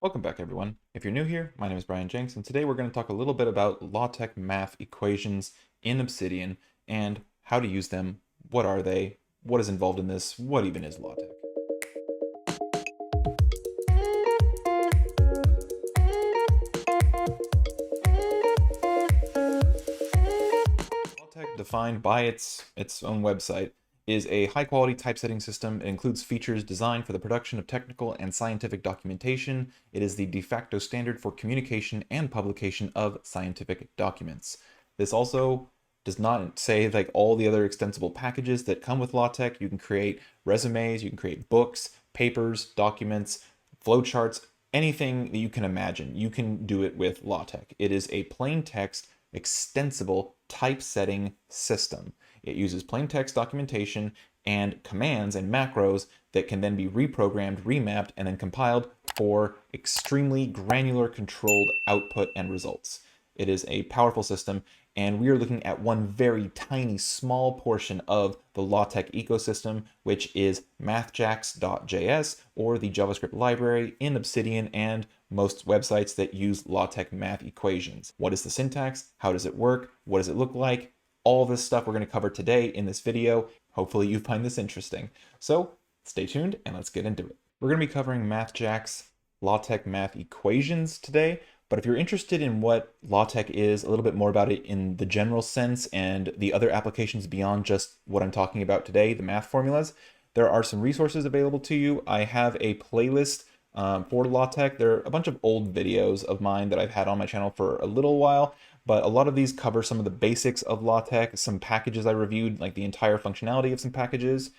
Welcome back, everyone. If you're new here, my name is Bryan Jenks, and today we're going to talk a little bit about LaTeX math equations in Obsidian and how to use them. What are they? What is involved in this? What even is LaTeX? LaTeX, defined by its own website, is a high-quality typesetting system. It includes features designed for the production of technical and scientific documentation. It is the de facto standard for communication and publication of scientific documents. This also does not say like all the other extensible packages that come with LaTeX. You can create resumes, you can create books, papers, documents, flowcharts, anything that you can imagine. You can do it with LaTeX. It is a plain text extensible typesetting system. It uses plain text documentation and commands and macros that can then be reprogrammed, remapped, and then compiled for extremely granular controlled output and results. It is a powerful system, and we are looking at one very tiny small portion of the LaTeX ecosystem, which is mathjax.js, or the JavaScript library in Obsidian and most websites that use LaTeX math equations. What is the syntax? How does it work? What does it look like? All this stuff we're going to cover today in this video. Hopefully you find this interesting. So stay tuned and let's get into it. We're going to be covering Mathjax LaTeX math equations today, but if you're interested in what LaTeX is, a little bit more about it in the general sense and the other applications beyond just what I'm talking about today, the math formulas, there are some resources available to you. I have a playlist for LaTeX. There are a bunch of old videos of mine that I've had on my channel for a little while, but a lot of these cover some of the basics of LaTeX, some packages I reviewed, like the entire functionality of some packages,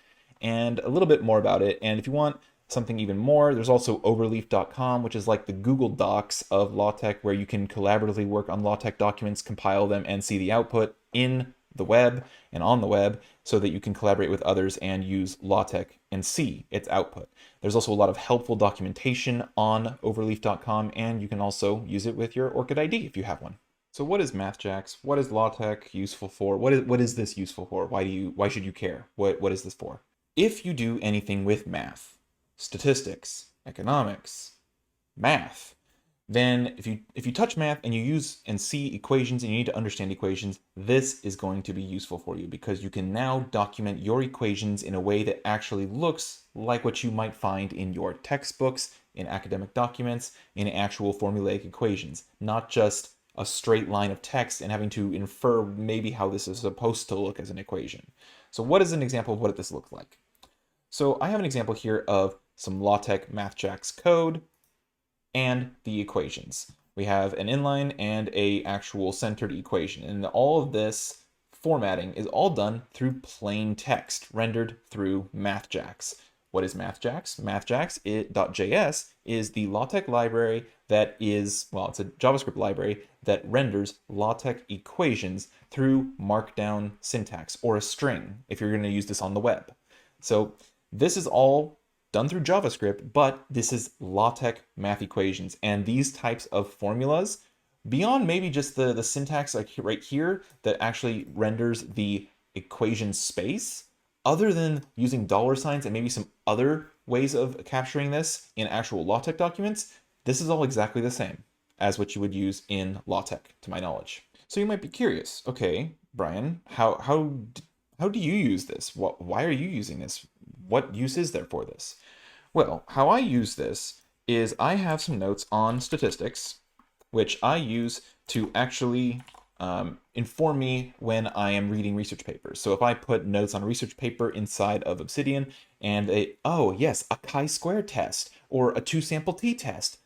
and a little bit more about it. And if you want something even more, there's also overleaf.com, which is like the Google Docs of LaTeX, where you can collaboratively work on LaTeX documents, compile them, and see the output in the web and on the web so that you can collaborate with others and use LaTeX and see its output. There's also a lot of helpful documentation on overleaf.com, and you can also use it with your Orchid ID if you have one. So what is Mathjax? What is LaTeX useful for? What is this useful for? Why should you care? What is this for? If you do anything with math, statistics, economics, math, then if you touch math and you use and see equations and you need to understand equations, this is going to be useful for you because you can now document your equations in a way that actually looks like what you might find in your textbooks, in academic documents, in actual formulaic equations, not just a straight line of text and having to infer maybe how this is supposed to look as an equation. So what is an example of what this looks like? So I have an example here of some LaTeX Mathjax code and the equations. We have an inline and a actual centered equation, and all of this formatting is all done through plain text rendered through Mathjax. What is Mathjax? Mathjax.js is the LaTeX library that is, well, it's a JavaScript library that renders LaTeX equations through markdown syntax or a string if you're going to use this on the web. So this is all done through JavaScript, but this is LaTeX math equations. And these types of formulas, beyond maybe just the syntax like right here that actually renders the equation space, other than using dollar signs and maybe some other ways of capturing this in actual LaTeX documents, this is all exactly the same as what you would use in LaTeX, to my knowledge. So you might be curious, okay, Bryan, how do you use this? Why are you using this? What use is there for this? Well, how I use this is I have some notes on statistics, which I use to actually inform me when I am reading research papers. So if I put notes on a research paper inside of Obsidian and oh yes, a chi-square test or a two-sample t-test.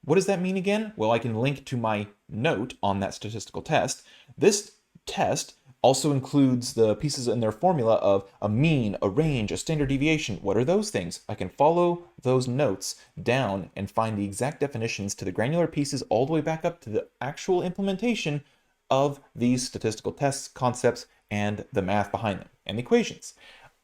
What does that mean again? Well, I can link to my note on that statistical test. This test also includes the pieces in their formula of a mean, a range, a standard deviation. What are those things? I can follow those notes down and find the exact definitions to the granular pieces all the way back up to the actual implementation of these statistical tests, concepts, and the math behind them, and the equations.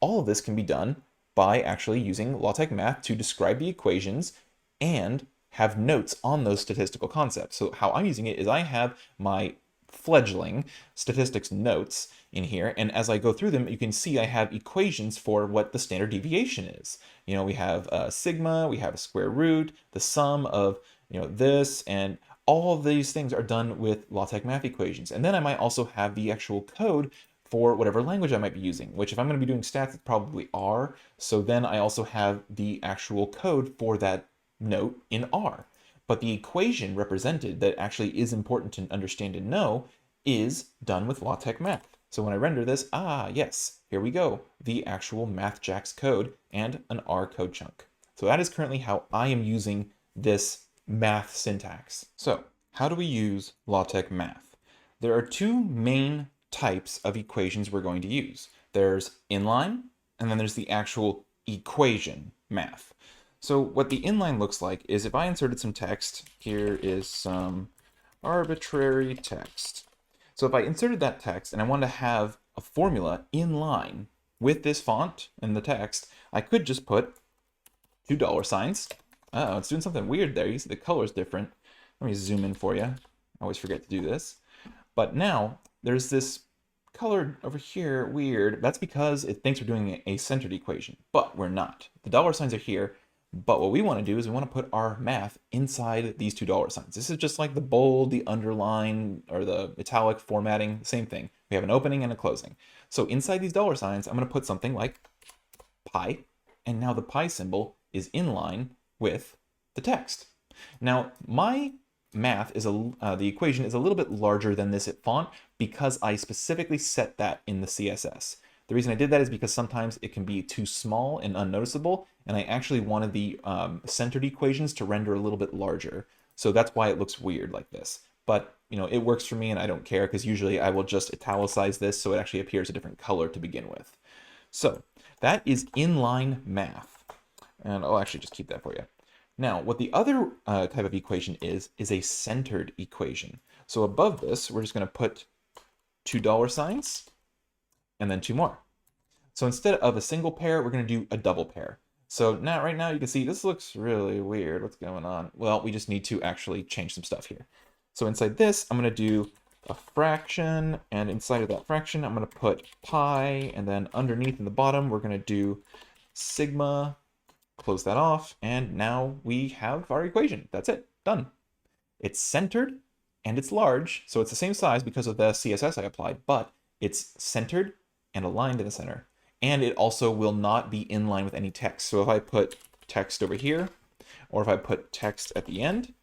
All of this can be done by actually using LaTeX math to describe the equations and have notes on those statistical concepts. So how I'm using it is I have my fledgling statistics notes in here, and as I go through them, you can see I have equations for what the standard deviation is. You know, we have sigma, we have a square root, the sum of, you know, this, and all of these things are done with LaTeX math equations. And then I might also have the actual code for whatever language I might be using, which if I'm going to be doing stats, it's probably R. So then I also have the actual code for that note in R. But the equation represented that actually is important to understand and know is done with LaTeX math. So when I render this, yes, here we go, the actual Mathjax code and an R code chunk. So that is currently how I am using this math syntax. So how do we use LaTeX math? There are two main types of equations we're going to use. There's inline, and then there's the actual equation math. So what the inline looks like is if I inserted some text, here is some arbitrary text. So if I inserted that text and I wanted to have a formula in line with this font and the text, I could just put $2. Oh, it's doing something weird there. You see the color's different. Let me zoom in for you. I always forget to do this. But now there's this color over here, weird. That's because it thinks we're doing a centered equation, but we're not. The dollar signs are here, but what we want to do is we want to put our math inside these $2 signs. This is just like the bold, the underline, or the italic formatting, same thing. We have an opening and a closing. So inside these dollar signs, I'm going to put something like pi, and now the pi symbol is in line with the text. Now, my math is the equation is a little bit larger than this at font because I specifically set that in the CSS. The reason I did that is because sometimes it can be too small and unnoticeable, and I actually wanted the centered equations to render a little bit larger. So that's why it looks weird like this. But you know, it works for me and I don't care because usually I will just italicize this so it actually appears a different color to begin with. So that is inline math. And I'll actually just keep that for you. Now, what the other type of equation is a centered equation. So above this, we're just going to put $2 and then two more. So instead of a single pair, we're going to do a double pair. So now, right now, you can see this looks really weird. What's going on? Well, we just need to actually change some stuff here. So inside this, I'm going to do a fraction, and inside of that fraction, I'm going to put pi, and then underneath in the bottom, we're going to do sigma. Close that off, and now we have our equation. That's it, done. It's centered and it's large, so it's the same size because of the CSS I applied, but it's centered and aligned in the center. And it also will not be in line with any text. So if I put text over here, or if I put text at the end,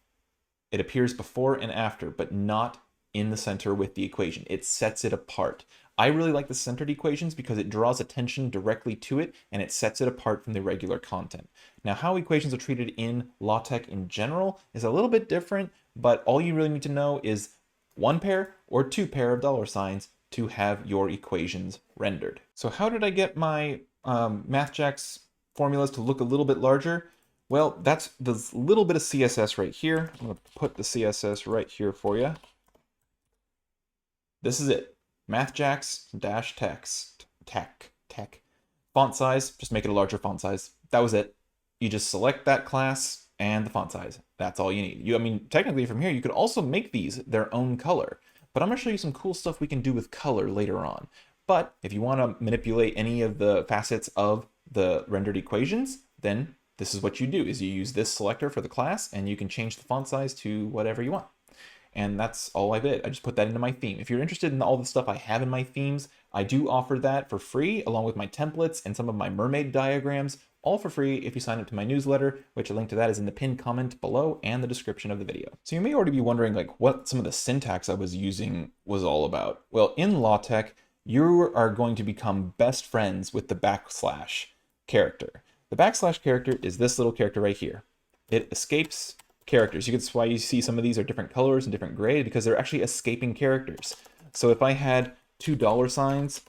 it appears before and after, but not in the center with the equation. It sets it apart. I really like the centered equations because it draws attention directly to it and it sets it apart from the regular content. Now, how equations are treated in LaTeX in general is a little bit different, but all you really need to know is one pair or two pair of dollar signs to have your equations rendered. So how did I get my Mathjax formulas to look a little bit larger? Well, that's the little bit of CSS right here. I'm going to put the CSS right here for you. This is it. Mathjax-text, tech. Font size, just make it a larger font size. That was it. You just select that class and the font size. That's all you need. I mean, technically from here, you could also make these their own color, but I'm gonna show you some cool stuff we can do with color later on. But if you wanna manipulate any of the facets of the rendered equations, then this is what you do, is you use this selector for the class and you can change the font size to whatever you want. And that's all I did. I just put that into my theme. If you're interested in all the stuff I have in my themes, I do offer that for free, along with my templates and some of my mermaid diagrams, all for free if you sign up to my newsletter, which a link to that is in the pinned comment below and the description of the video. So you may already be wondering like what some of the syntax I was using was all about. Well, in LaTeX, you are going to become best friends with the backslash character. The backslash character is this little character right here. It escapes characters. That's why you see some of these are different colors and different gray, because they're actually escaping characters. So if I had $2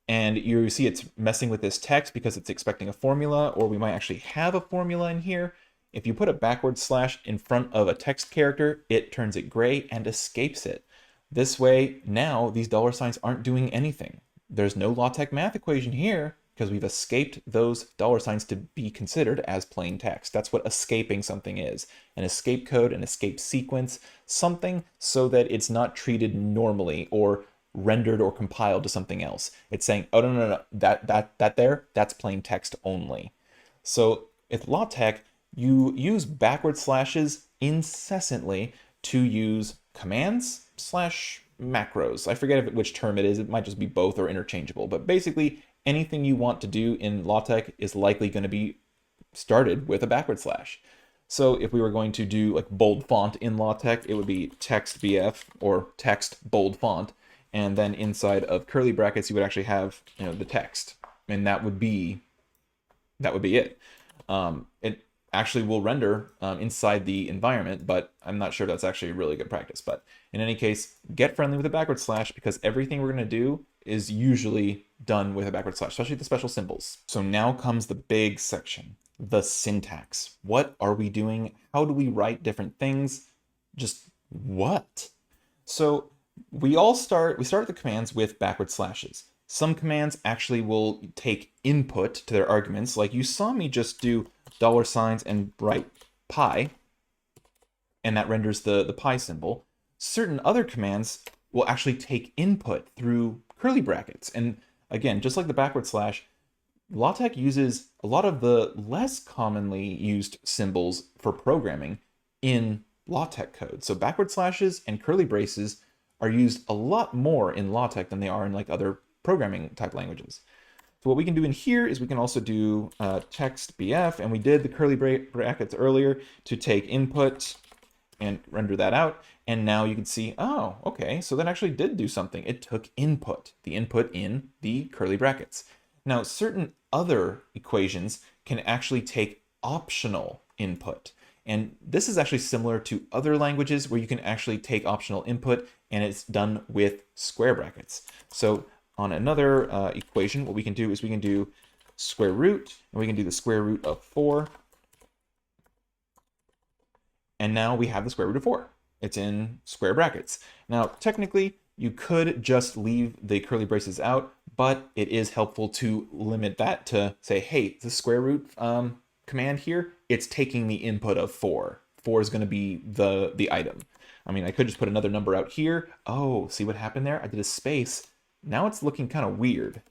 and you see it's messing with this text because it's expecting a formula, or we might actually have a formula in here, if you put a backward slash in front of a text character, it turns it gray and escapes it. This way, now these $signs aren't doing anything. There's no LaTeX math equation here, because we've escaped those dollar signs to be considered as plain text. That's what escaping something is. An escape code, an escape sequence, something so that it's not treated normally or rendered or compiled to something else. It's saying, oh, no, that's plain text only. So with LaTeX, you use backward slashes incessantly to use commands slash macros. I forget which term it is. It might just be both or interchangeable. But basically, anything you want to do in LaTeX is likely going to be started with a backward slash. So if we were going to do like bold font in LaTeX, it would be text BF or text bold font. And then inside of curly brackets, you would actually have, the text. And that would be it. It actually will render inside the environment, but I'm not sure that's actually really good practice. But in any case, get friendly with a backward slash, because everything we're going to do is usually done with a backward slash, especially the special symbols. So now comes the big section, the syntax. What are we doing? How do we write different things? Just what? So we start the commands with backward slashes. Some commands actually will take input to their arguments, like you saw me just do dollar signs and write pi, and that renders the pi symbol. Certain other commands will actually take input through curly brackets. And again, just like the backward slash, LaTeX uses a lot of the less commonly used symbols for programming in LaTeX code. So backward slashes and curly braces are used a lot more in LaTeX than they are in like other programming type languages. So what we can do in here is we can also do text BF, and we did the curly brackets earlier to take input and render that out. And now you can see, oh, okay, so that actually did do something. It took input, the input in the curly brackets. Now, certain other equations can actually take optional input. And this is actually similar to other languages where you can actually take optional input, and it's done with square brackets. So on another equation, what we can do is we can do square root, and we can do the square root of 4. And now we have the square root of 4. It's in square brackets. Now, technically, you could just leave the curly braces out, but it is helpful to limit that to say, hey, the square root command here, it's taking the input of 4. 4 is going to be the item. I mean, I could just put another number out here. Oh, see what happened there? I did a space. Now it's looking kind of weird.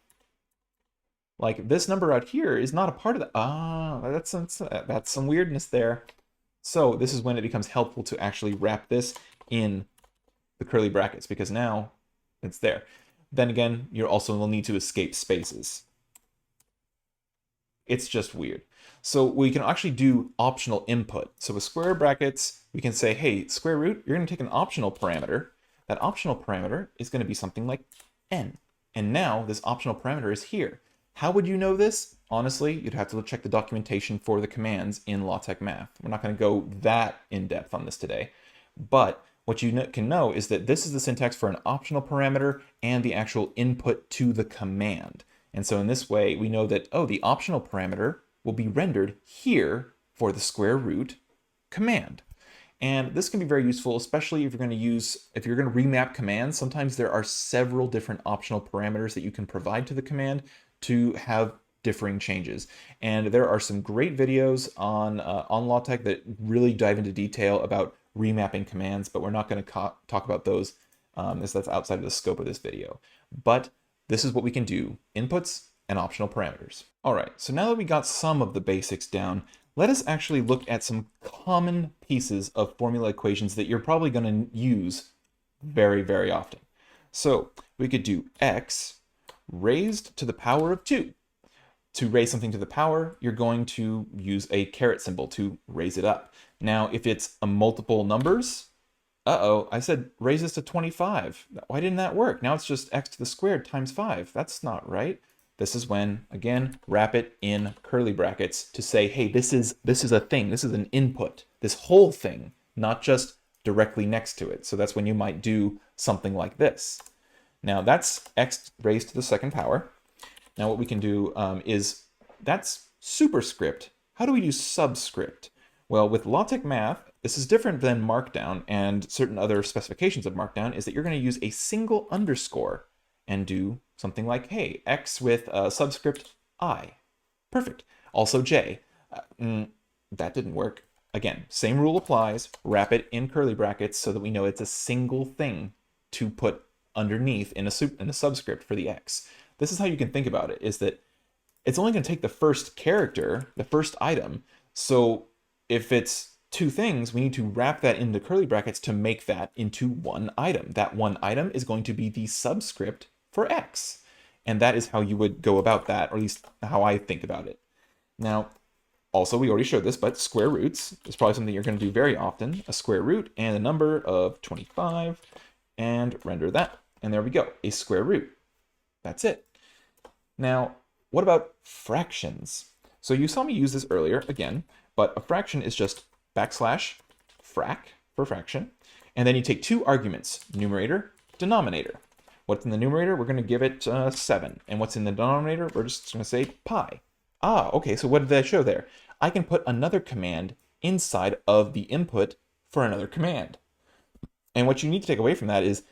Like this number out here is not a part of the, that's some weirdness there. So this is when it becomes helpful to actually wrap this in the curly brackets, because now it's there. Then again, you also will need to escape spaces. It's just weird. So we can actually do optional input. So with square brackets, we can say, hey, square root, you're going to take an optional parameter. That optional parameter is going to be something like n. And now this optional parameter is here. How would you know this? Honestly, you'd have to check the documentation for the commands in LaTeX Math. We're not going to go that in depth on this today. But what you can know is that this is the syntax for an optional parameter and the actual input to the command. And so in this way, we know that, oh, the optional parameter will be rendered here for the square root command. And this can be very useful, especially if you're going to remap commands. Sometimes there are several different optional parameters that you can provide to the command to have differing changes. And there are some great videos on LaTeX that really dive into detail about remapping commands, but we're not going to talk about those as that's outside of the scope of this video. But this is what we can do, inputs and optional parameters. All right, so now that we got some of the basics down, let us actually look at some common pieces of formula equations that you're probably going to use very, very often. So we could do x raised to the power of 2. To raise something to the power, you're going to use a caret symbol to raise it up. Now, if it's a multiple numbers, I said raise this to 25. Why didn't that work? Now it's just x to the squared times 5. That's not right. This is when, again, wrap it in curly brackets to say, hey, this is a thing. This is an input. This whole thing, not just directly next to it. So that's when you might do something like this. Now that's x raised to the second power. Now what we can do is, that's superscript. How do we do subscript? Well, with LaTeX Math, this is different than Markdown and certain other specifications of Markdown, is that you're going to use a single underscore and do something like, hey, x with subscript I. Perfect. Also j. That didn't work. Again, same rule applies. Wrap it in curly brackets so that we know it's a single thing to put underneath in a subscript for the x. This is how you can think about it, is that it's only going to take the first character, the first item. So if it's two things, we need to wrap that into curly brackets to make that into one item. That one item is going to be the subscript for x. And that is how you would go about that, or at least how I think about it. Now, also, we already showed this, but square roots is probably something you're going to do very often. A square root and a number of 25, and render that. And there we go, a square root. That's it. Now, what about fractions? So you saw me use this earlier, again, but a fraction is just backslash frac for fraction. And then you take two arguments, numerator, denominator. What's in the numerator? We're going to give it 7. And what's in the denominator? We're just going to say pi. Ah, okay, so what did I show there? I can put another command inside of the input for another command. And what you need to take away from that is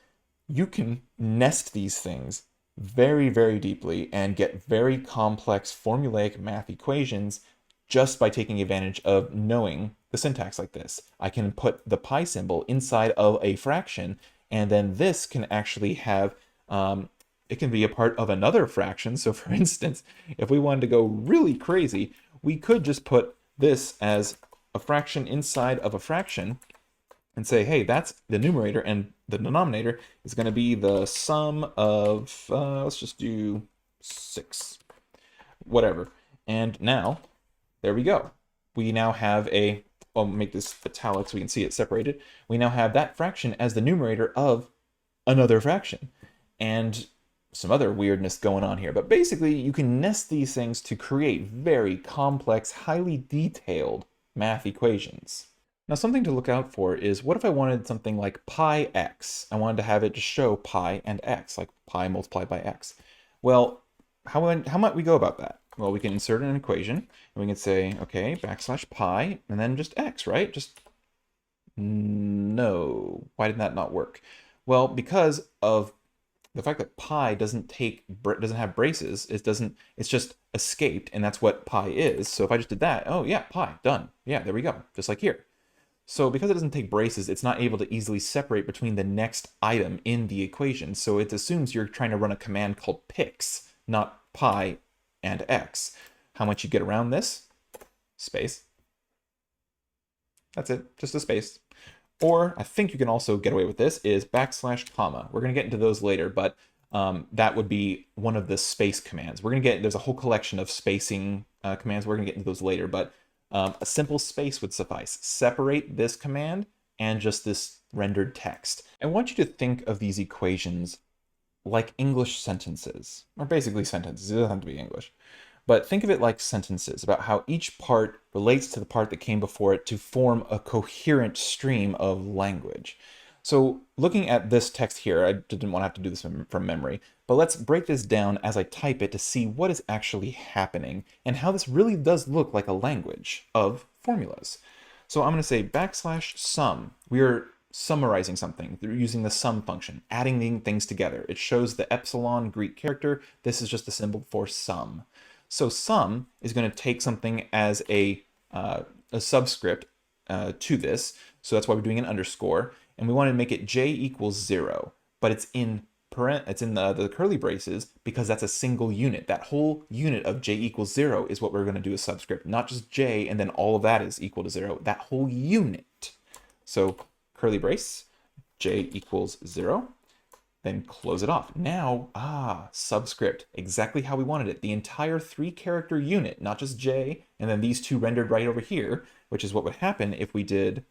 you can nest these things very, very deeply and get very complex formulaic math equations just by taking advantage of knowing the syntax like this. I can put the pi symbol inside of a fraction, and then this can actually have it can be a part of another fraction. So for instance, if we wanted to go really crazy, we could just put this as a fraction inside of a fraction and say, hey, that's the numerator, and the denominator is going to be the sum of, let's just do 6, whatever. And now, there we go. We now have I'll make this italic so we can see it separated. We now have that fraction as the numerator of another fraction. And some other weirdness going on here, but basically you can nest these things to create very complex, highly detailed math equations. Now, something to look out for is, what if I wanted something like pi x? I wanted to have it just show pi and x, like pi multiplied by x. Well, how might we go about that? Well, we can insert an equation, and we can say, okay, backslash pi, and then just x, right? Just, no. Why did that not work? Well, because of the fact that pi doesn't have braces, it's just escaped, and that's what pi is. So if I just did that, oh yeah, pi, done. Yeah, there we go, just like here. So because it doesn't take braces, it's not able to easily separate between the next item in the equation. So it assumes you're trying to run a command called pix, not pi and x. How much you get around this? Space. That's it, just a space. Or I think you can also get away with this is backslash comma. We're going to get into those later, but that would be one of the space commands. There's a whole collection of spacing commands. We're going to get into those later, but a simple space would suffice. Separate this command and just this rendered text. I want you to think of these equations like English sentences, or basically sentences. It doesn't have to be English. But think of it like sentences, about how each part relates to the part that came before it to form a coherent stream of language. So looking at this text here, I didn't want to have to do this from memory, but let's break this down as I type it to see what is actually happening and how this really does look like a language of formulas. So I'm going to say backslash sum. We are summarizing something through using the sum function, adding things together. It shows the epsilon Greek character. This is just a symbol for sum. So sum is going to take something as a subscript to this. So that's why we're doing an underscore. And we want to make it j equals 0. But it's in the curly braces because that's a single unit. That whole unit of j equals 0 is what we're going to do as subscript. Not just j and then all of that is equal to 0. That whole unit. So curly brace, j equals 0. Then close it off. Now, subscript, exactly how we wanted it. The entire 3-character unit, not just j, and then these two rendered right over here, which is what would happen if we did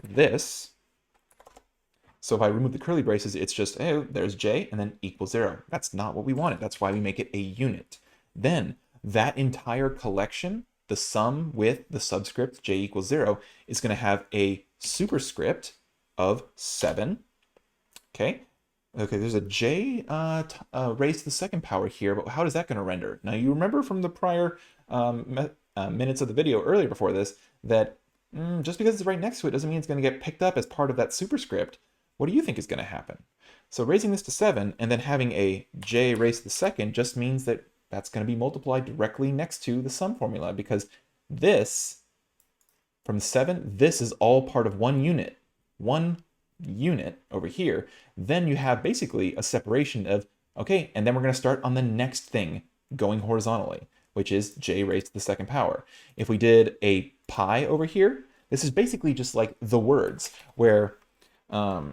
this. So if I remove the curly braces, it's just, oh, there's j, and then equals 0. That's not what we wanted. That's why we make it a unit. Then that entire collection, the sum with the subscript, j equals 0, is going to have a superscript of 7. Okay. Okay, there's a j raised to the second power here, but how is that going to render? Now, you remember from the prior minutes of the video earlier before this that just because it's right next to it doesn't mean it's going to get picked up as part of that superscript. What do you think is going to happen? So raising this to 7 and then having a j raised to the second just means that that's going to be multiplied directly next to the sum formula, because this, from 7, this is all part of one unit over here. Then you have basically a separation of, okay, and then we're going to start on the next thing going horizontally, which is j raised to the second power. If we did a pi over here, this is basically just like the words, where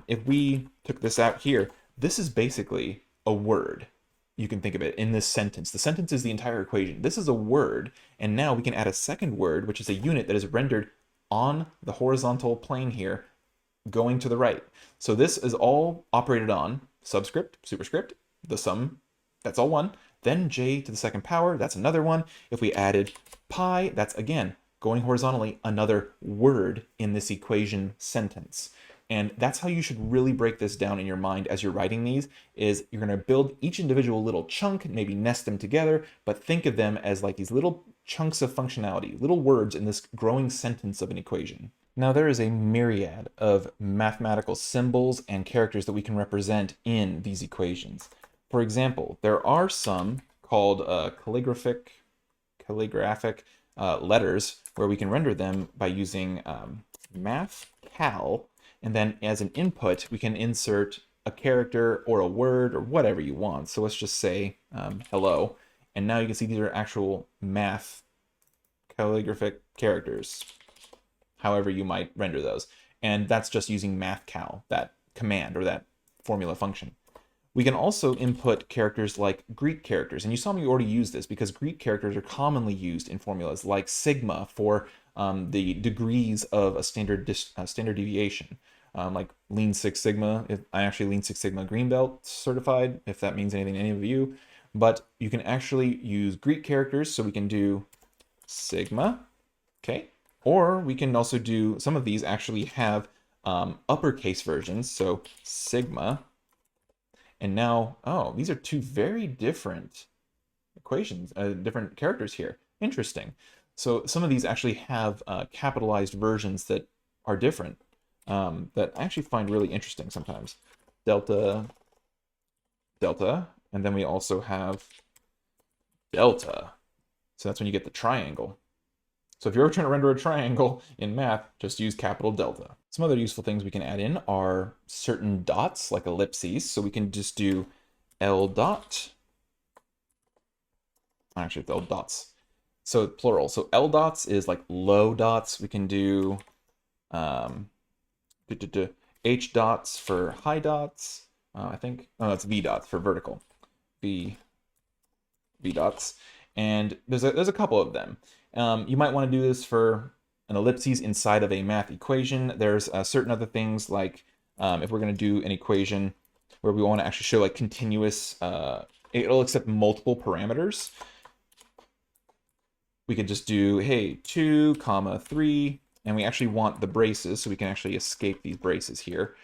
if we took this out here, this is basically a word. You can think of it in this sentence. The sentence is the entire equation. This is a word, and now we can add a second word, which is a unit that is rendered on the horizontal plane here, going to the right. So this is all operated on subscript, superscript, the sum, that's all one. Then j to the second power, that's another one. If we added pi, that's again, going horizontally, another word in this equation sentence. And that's how you should really break this down in your mind as you're writing these, is you're going to build each individual little chunk, maybe nest them together, but think of them as like these little chunks of functionality, little words in this growing sentence of an equation. Now there is a myriad of mathematical symbols and characters that we can represent in these equations. For example, there are some called calligraphic letters, where we can render them by using mathcal, and then as an input, we can insert a character or a word or whatever you want. So let's just say hello. And now you can see these are actual math calligraphic characters, however you might render those. And that's just using mathcal, that command or that formula function. We can also input characters like Greek characters. And you saw me already use this because Greek characters are commonly used in formulas like sigma for the degrees of a standard deviation. Like Lean Six Sigma. I actually Lean Six Sigma Green Belt certified, if that means anything to any of you. But you can actually use Greek characters, so we can do sigma, okay? Or we can also do, some of these actually have uppercase versions, so sigma. And now, oh, these are two very different equations, different characters here. Interesting. So some of these actually have capitalized versions that are different, that I actually find really interesting sometimes. Delta, delta, and then we also have delta. So that's when you get the triangle. So if you're ever trying to render a triangle in math, just use capital delta. Some other useful things we can add in are certain dots, like ellipses. So we can just do L dot. Actually, it's L dots. So plural. So L dots is like low dots. We can do H dots for high dots. I think, oh, that's V dots for vertical. V dots. And there's a couple of them. You might want to do this for an ellipses inside of a math equation. There's certain other things like if we're going to do an equation where we want to actually show like continuous, it'll accept multiple parameters. We could just do, hey, 2, 3, and we actually want the braces, so we can actually escape these braces here.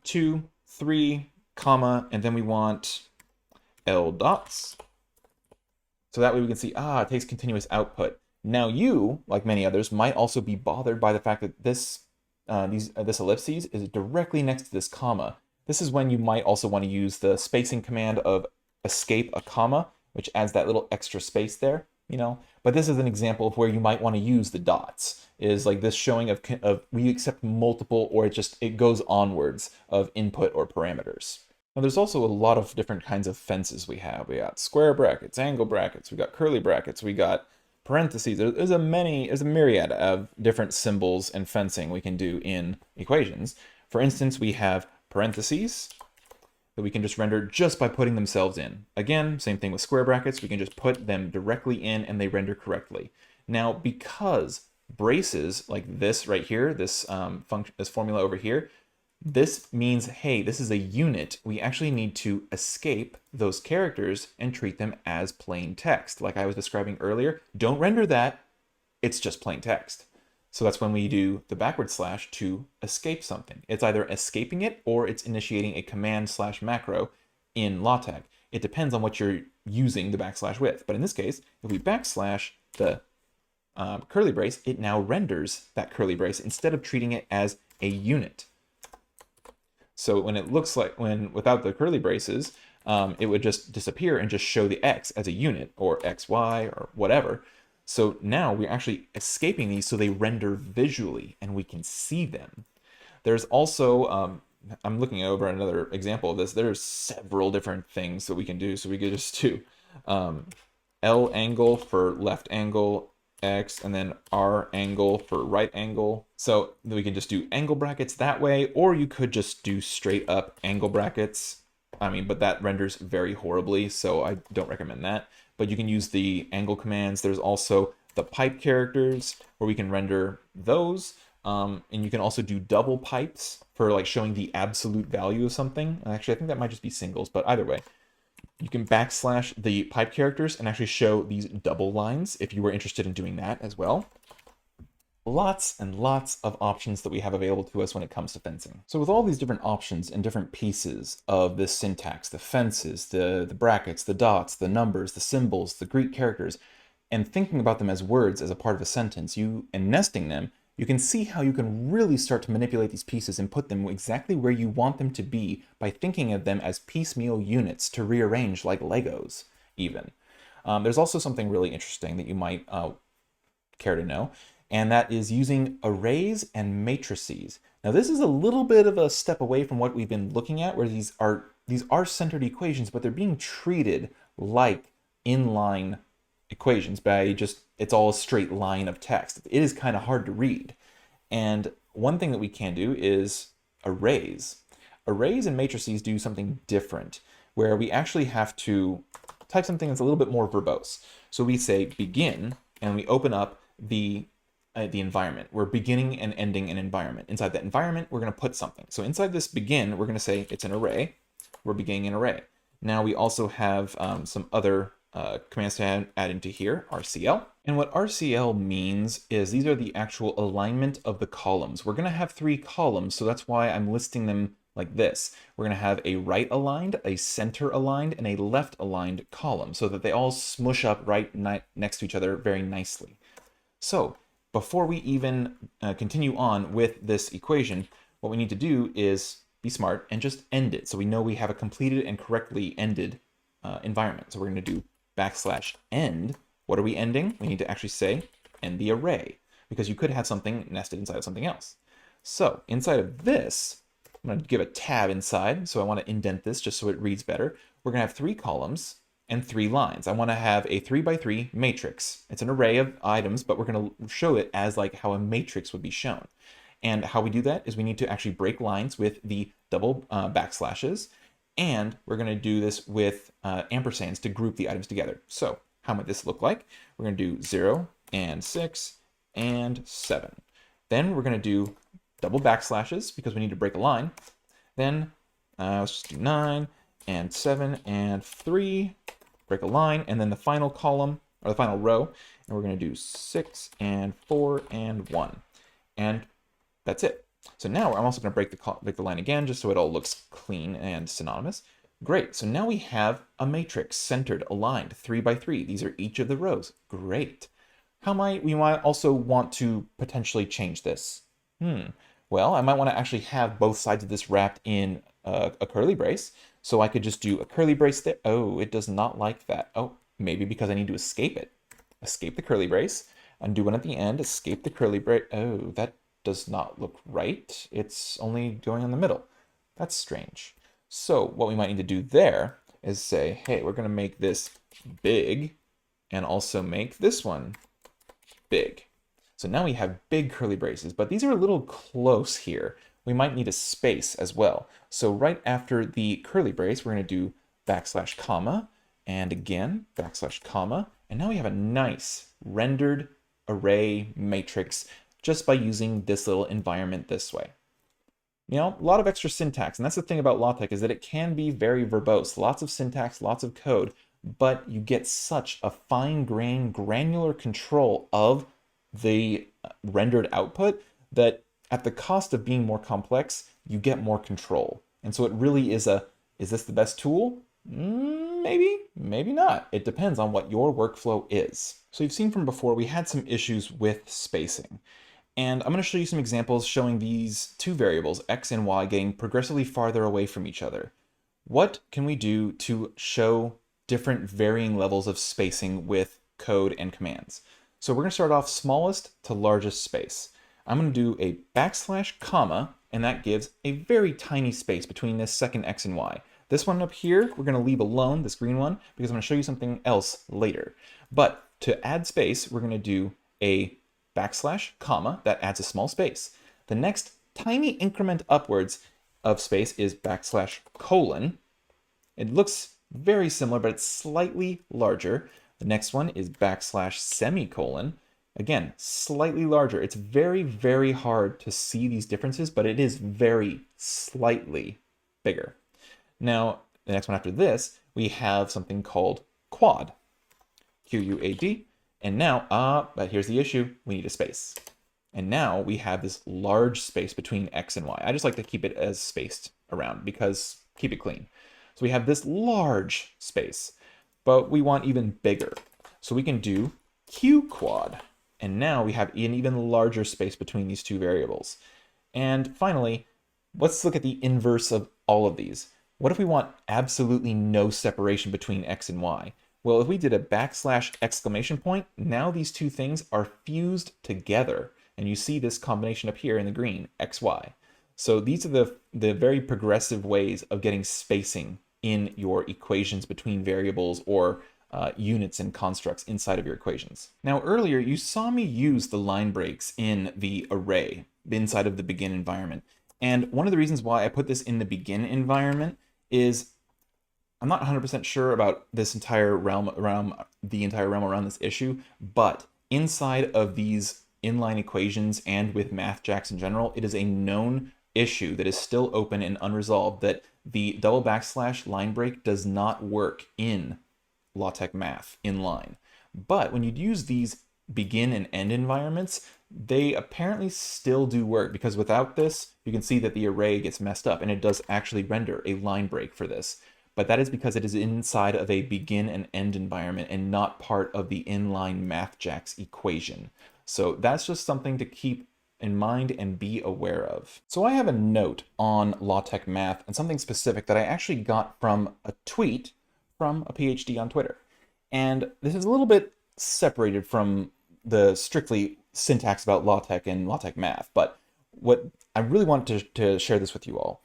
2, 3, comma, and then we want L dots. So that way we can see, it takes continuous output. Now you, like many others, might also be bothered by the fact that this ellipses is directly next to this comma. This is when you might also want to use the spacing command of escape a comma, which adds that little extra space there, you know. But this is an example of where you might want to use the dots, is like this showing of we accept multiple, or it goes onwards of input or parameters. Now there's also a lot of different kinds of fences we have. We got square brackets, angle brackets, we got curly brackets, we got parentheses. There's a myriad of different symbols and fencing we can do in equations. For instance, we have parentheses that we can just render just by putting themselves in. Again, same thing with square brackets. We can just put them directly in and they render correctly. Now, because braces like this right here, this formula over here, this means, hey, this is a unit. We actually need to escape those characters and treat them as plain text. Like I was describing earlier, don't render that. It's just plain text. So that's when we do the backward slash to escape something. It's either escaping it or it's initiating a command / macro in LaTeX. It depends on what you're using the backslash with. But in this case, if we backslash the curly brace, it now renders that curly brace instead of treating it as a unit. So when it looks like, without the curly braces, it would just disappear and just show the x as a unit, or xy, or whatever. So now we're actually escaping these so they render visually and we can see them. There's also, I'm looking over another example of this. There's several different things that we can do. So we could just do L angle for left angle, X, and then R angle for right angle. So we can just do angle brackets that way, or you could just do straight up angle brackets. I mean, but that renders very horribly, so I don't recommend that. But you can use the angle commands. There's also the pipe characters where we can render those. And you can also do double pipes for like showing the absolute value of something. Actually, I think that might just be singles, but either way. You can backslash the pipe characters and actually show these double lines if you were interested in doing that as well. Lots and lots of options that we have available to us when it comes to fencing. So with all these different options and different pieces of this syntax, the fences, the brackets, the dots, the numbers, the symbols, the Greek characters, and thinking about them as words as a part of a sentence, and nesting them, you can see how you can really start to manipulate these pieces and put them exactly where you want them to be by thinking of them as piecemeal units to rearrange like Legos, even. There's also something really interesting that you might care to know, and that is using arrays and matrices. Now this is a little bit of a step away from what we've been looking at, where these are centered equations, but they're being treated like inline equations by just, it's all a straight line of text. It is kind of hard to read. And one thing that we can do is arrays. Arrays and matrices do something different, where we actually have to type something that's a little bit more verbose. So we say begin, and we open up the environment. We're beginning and ending an environment. Inside that environment, we're going to put something. So inside this begin, we're going to say it's an array. We're beginning an array. Now we also have some other commands to add into here, RCL. And what RCL means is these are the actual alignment of the columns. We're going to have 3 columns, so that's why I'm listing them like this. We're going to have a right aligned, a center aligned, and a left aligned column so that they all smush up right next to each other very nicely. So before we even continue on with this equation, what we need to do is be smart and just end it so we know we have a completed and correctly ended environment. So we're going to do \end. What are we ending? We need to actually say end the array, because you could have something nested inside of something else. So inside of this, I'm going to give a tab inside. So I want to indent this just so it reads better. We're going to have 3 columns and 3 lines. I want to have a 3x3 matrix. It's an array of items, but we're going to show it as like how a matrix would be shown. And how we do that is we need to actually break lines with the double backslashes. And we're going to do this with ampersands to group the items together. So how might this look like? We're going to do 0 and 6 and 7. Then we're going to do double backslashes because we need to break a line. Then let's just do 9 and 7 and 3, break a line, and then the final column, or the final row, and we're going to do 6 and 4 and 1. And that's it. So now I'm also going to break the line again just so it all looks clean and synonymous. Great. So now we have a matrix centered, aligned, 3x3. These are each of the rows. Great. We might also want to potentially change this. Well, I might want to actually have both sides of this wrapped in a curly brace. So I could just do a curly brace there. Oh, it does not like that. Oh, maybe because I need to escape it. Escape the curly brace. Undo one at the end. Escape the curly brace. Oh, that does not look right. It's only going in the middle. That's strange. So what we might need to do there is say, hey, we're going to make this big and also make this one big. So now we have big curly braces, but these are a little close here. We might need a space as well. So right after the curly brace, we're going to do backslash comma, and again, backslash comma. And now we have a nice rendered array matrix just by using this little environment this way. You know, a lot of extra syntax, and that's the thing about LaTeX is that it can be very verbose. Lots of syntax, lots of code, but you get such a fine-grained, granular control of the rendered output that at the cost of being more complex, you get more control. And so it really is is this the best tool? Maybe, maybe not. It depends on what your workflow is. So you've seen from before, we had some issues with spacing. And I'm going to show you some examples showing these 2 variables, x and y, getting progressively farther away from each other. what can we do to show different varying levels of spacing with code and commands? So we're going to start off smallest to largest space. I'm going to do a backslash comma, and that gives a very tiny space between this second x and y. This one up here, we're going to leave alone, this green one, because I'm going to show you something else later. But to add space, we're going to do a backslash comma, that adds a small space. The next tiny increment upwards of space is backslash colon. It looks very similar, but it's slightly larger. The next one is backslash semicolon. Again, slightly larger. It's very, very hard to see these differences, but it is very slightly bigger. Now, the next one after this, we have something called quad, Q-U-A-D. And now, but here's the issue, we need a space. And now we have this large space between x and y. I just like to keep it as spaced around because keep it clean. So we have this large space, but we want even bigger. So we can do q quad. And now we have an even larger space between these two variables. And finally, let's look at the inverse of all of these. What if we want absolutely no separation between x and y? Well, if we did a backslash exclamation point, now these two things are fused together. And you see this combination up here in the green, x, y. So these are the very progressive ways of getting spacing in your equations between variables or units and constructs inside of your equations. Now earlier you saw me use the line breaks in the array inside of the begin environment. And one of the reasons why I put this in the begin environment is I'm not 100% sure about this entire realm around this issue, but inside of these inline equations and with Mathjax in general, it is a known issue that is still open and unresolved that the double backslash line break does not work in LaTeX Math inline. But when you use these begin and end environments, they apparently still do work because without this, you can see that the array gets messed up and it does actually render a line break for this. But that is because it is inside of a begin and end environment and not part of the inline Mathjax equation. So that's just something to keep in mind and be aware of. So I have a note on LaTeX Math and something specific that I actually got from a tweet from a PhD on Twitter. And this is a little bit separated from the strictly syntax about LaTeX and LaTeX Math, but what I really want to share this with you all.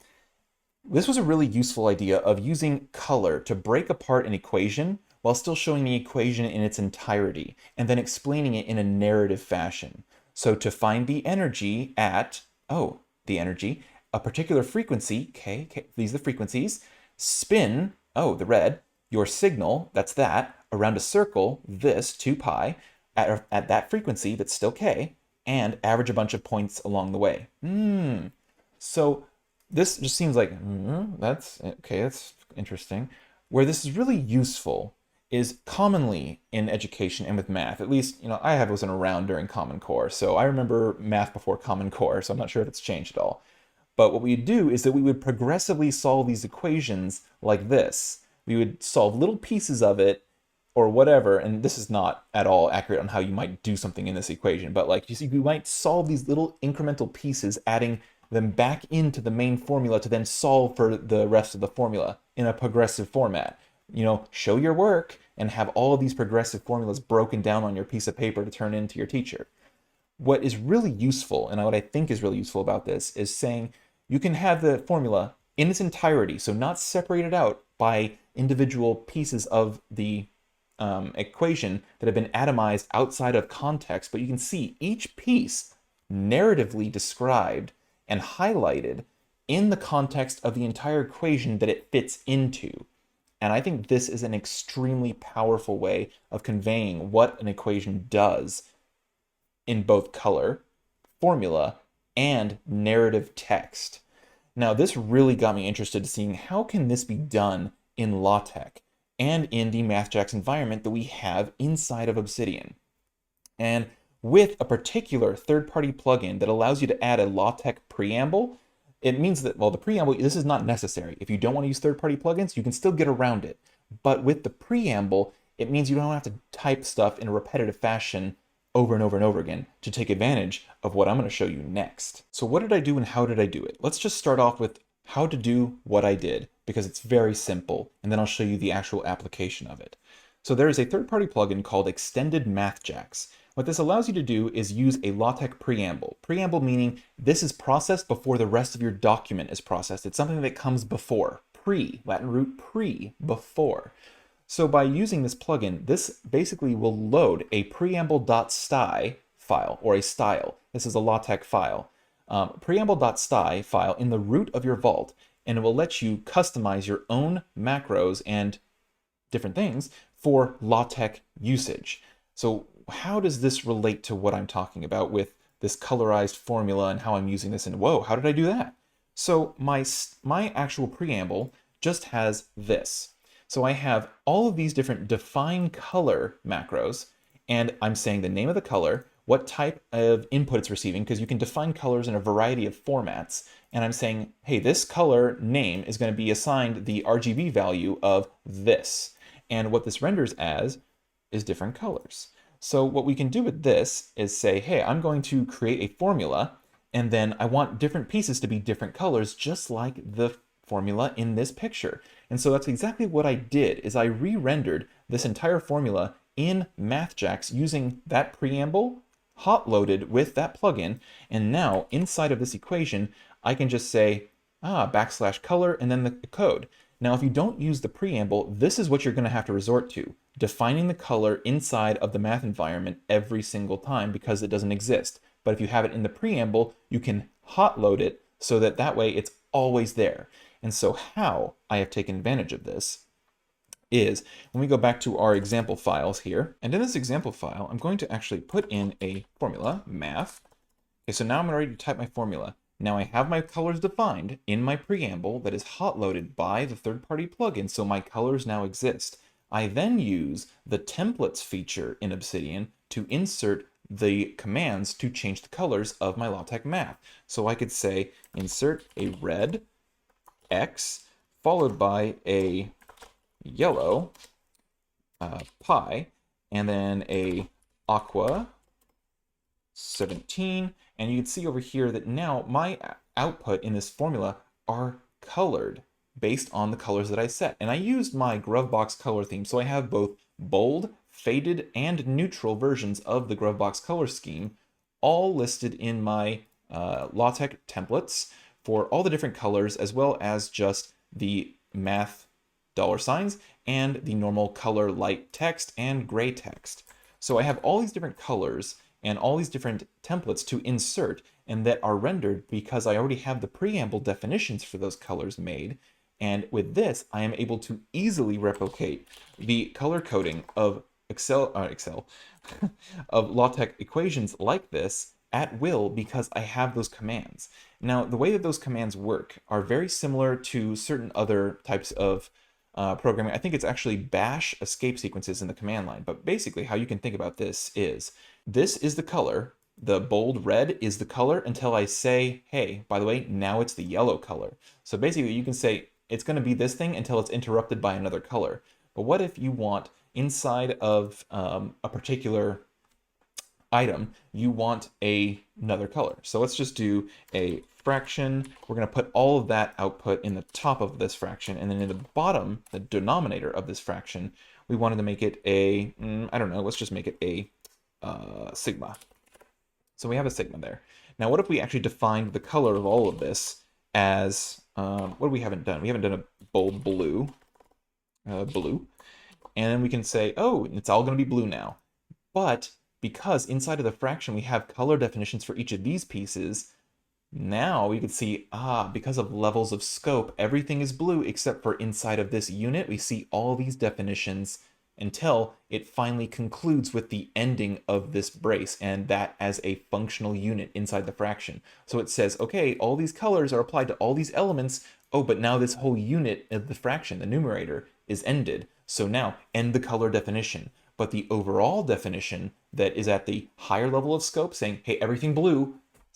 This was a really useful idea of using color to break apart an equation while still showing the equation in its entirety and then explaining it in a narrative fashion. So to find the energy at, the energy, a particular frequency, K, these are the frequencies, spin, the red, your signal, that's that, around a circle, this, 2 pi, at that frequency that's still K, and average a bunch of points along the way. So this just seems like, that's interesting. Where this is really useful is commonly in education and with math. At least, I wasn't around during Common Core, so I remember math before Common Core, so I'm not sure if it's changed at all. But what we'd do is that we would progressively solve these equations like this. We would solve little pieces of it or whatever, and this is not at all accurate on how you might do something in this equation, but like you see, we might solve these little incremental pieces, adding them back into the main formula to then solve for the rest of the formula in a progressive format. Show your work and have all of these progressive formulas broken down on your piece of paper to turn into your teacher. What is really useful, and what I think is really useful about this, is saying you can have the formula in its entirety, so not separated out by individual pieces of the equation that have been atomized outside of context, but you can see each piece narratively described and highlighted in the context of the entire equation that it fits into. And I think this is an extremely powerful way of conveying what an equation does in both color, formula, and narrative text. Now, this really got me interested in seeing how can this be done in LaTeX and in the Mathjax environment that we have inside of Obsidian. And with a particular third-party plugin that allows you to add a LaTeX preamble, it means that, the preamble, this is not necessary. If you don't want to use third-party plugins, you can still get around it. But with the preamble, it means you don't have to type stuff in a repetitive fashion over and over and over again to take advantage of what I'm going to show you next. So what did I do and how did I do it? Let's just start off with how to do what I did because it's very simple, and then I'll show you the actual application of it. So there is a third-party plugin called Extended Mathjax. What this allows you to do is use a LaTeX preamble. Preamble meaning this is processed before the rest of your document is processed. It's something that comes before. Pre, Latin root pre, before. So by using this plugin, this basically will load a preamble.sty file, or a style. This is a LaTeX file. Preamble.sty file in the root of your vault, and it will let you customize your own macros and different things for LaTeX usage. So how does this relate to what I'm talking about with this colorized formula and how I'm using this? And whoa, how did I do that? So my actual preamble just has this. So I have all of these different define color macros, and I'm saying the name of the color, what type of input it's receiving, because you can define colors in a variety of formats. And I'm saying, hey, this color name is going to be assigned the RGB value of this. And what this renders as is different colors. So what we can do with this is say, hey, I'm going to create a formula, and then I want different pieces to be different colors, just like the formula in this picture. And so that's exactly what I did, is I re-rendered this entire formula in Mathjax using that preamble, hot-loaded with that plugin, and now inside of this equation, I can just say, \color, and then the code. Now, if you don't use the preamble, this is what you're going to have to resort to, defining the color inside of the math environment every single time because it doesn't exist. But if you have it in the preamble, you can hot-load it so that that way it's always there. And so how I have taken advantage of this is when we go back to our example files here, and in this example file, I'm going to actually put in a formula, math. Okay, so now I'm ready to type my formula. Now I have my colors defined in my preamble that is hot-loaded by the third-party plugin, so my colors now exist. I then use the templates feature in Obsidian to insert the commands to change the colors of my LaTeX math. So I could say insert a red X followed by a yellow pi, and then a aqua 17, and you can see over here that now my output in this formula are colored based on the colors that I set. And I used my Grovebox color theme, so I have both bold, faded, and neutral versions of the Grovebox color scheme, all listed in my LaTeX templates for all the different colors, as well as just the math $signs and the normal color light text and gray text. So I have all these different colors and all these different templates to insert, and that are rendered because I already have the preamble definitions for those colors made. And with this, I am able to easily replicate the color coding of of LaTeX equations like this at will because I have those commands. Now, the way that those commands work are very similar to certain other types of programming. I think it's actually bash escape sequences in the command line, but basically how you can think about this is the color, the bold red is the color until I say, hey, by the way, now it's the yellow color. So basically you can say it's going to be this thing until it's interrupted by another color. But what if you want inside of a particular item, you want another color? So let's just do a fraction. We're going to put all of that output in the top of this fraction, and then in the bottom, the denominator of this fraction, we wanted to make it a, I don't know, let's just make it a sigma. So we have a sigma there. Now what if we actually defined the color of all of this as, what we haven't done? We haven't done a bold blue, and then we can say, oh, it's all going to be blue now. But because inside of the fraction we have color definitions for each of these pieces, now we can see, because of levels of scope, everything is blue except for inside of this unit. We see all these definitions until it finally concludes with the ending of this brace, and that as a functional unit inside the fraction. So it says, okay, all these colors are applied to all these elements. Oh, but now this whole unit of the fraction, the numerator, is ended. So now end the color definition. But the overall definition that is at the higher level of scope saying, hey, everything blue,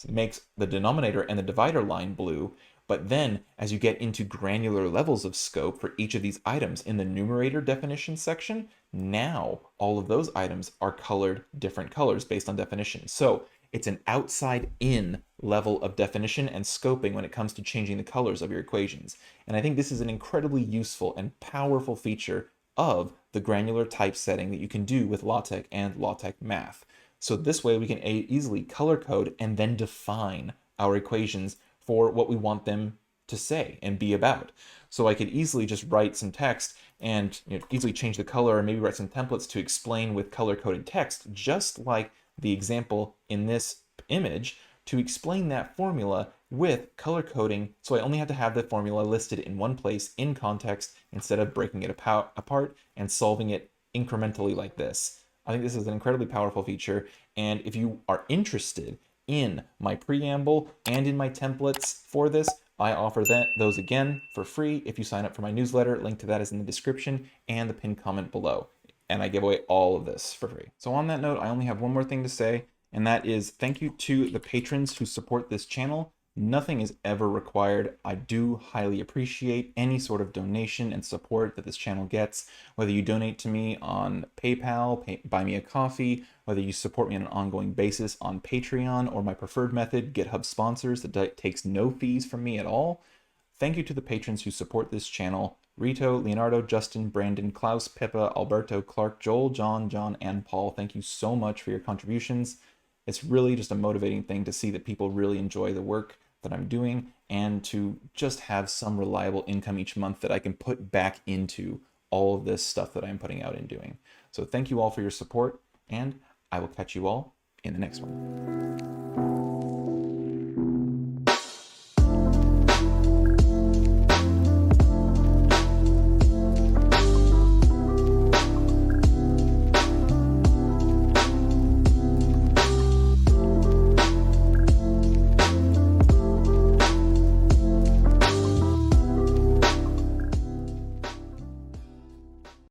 makes the denominator and the divider line blue. But then as you get into granular levels of scope for each of these items in the numerator definition section, now all of those items are colored different colors based on definition. So It's an outside-in level of definition and scoping when it comes to changing the colors of your equations. And I think this is an incredibly useful and powerful feature of the granular typesetting that you can do with LaTeX and LaTeX Math. So this way we can easily color code and then define our equations for what we want them to say and be about. So I could easily just write some text and easily change the color, or maybe write some templates to explain with color-coded text, just like the example in this image, to explain that formula with color coding, so I only have to have the formula listed in one place in context instead of breaking it apart and solving it incrementally like this. I think this is an incredibly powerful feature, and if you are interested in my preamble and in my templates for this, I offer those again for free if you sign up for my newsletter. Link to that is in the description and the pinned comment below. And I give away all of this for free. So on that note, I only have one more thing to say, and that is thank you to the patrons who support this channel. Nothing is ever required. I do highly appreciate any sort of donation and support that this channel gets, whether you donate to me on PayPal, buy me a coffee, whether you support me on an ongoing basis on Patreon, or my preferred method, GitHub sponsors, that takes no fees from me at all. Thank you to the patrons who support this channel: Rito, Leonardo, Justin, Brandon, Klaus, Pippa, Alberto, Clark, Joel, John, and Paul. Thank you so much for your contributions. It's really just a motivating thing to see that people really enjoy the work that I'm doing, and to just have some reliable income each month that I can put back into all of this stuff that I'm putting out and doing. So thank you all for your support, and I will catch you all in the next one.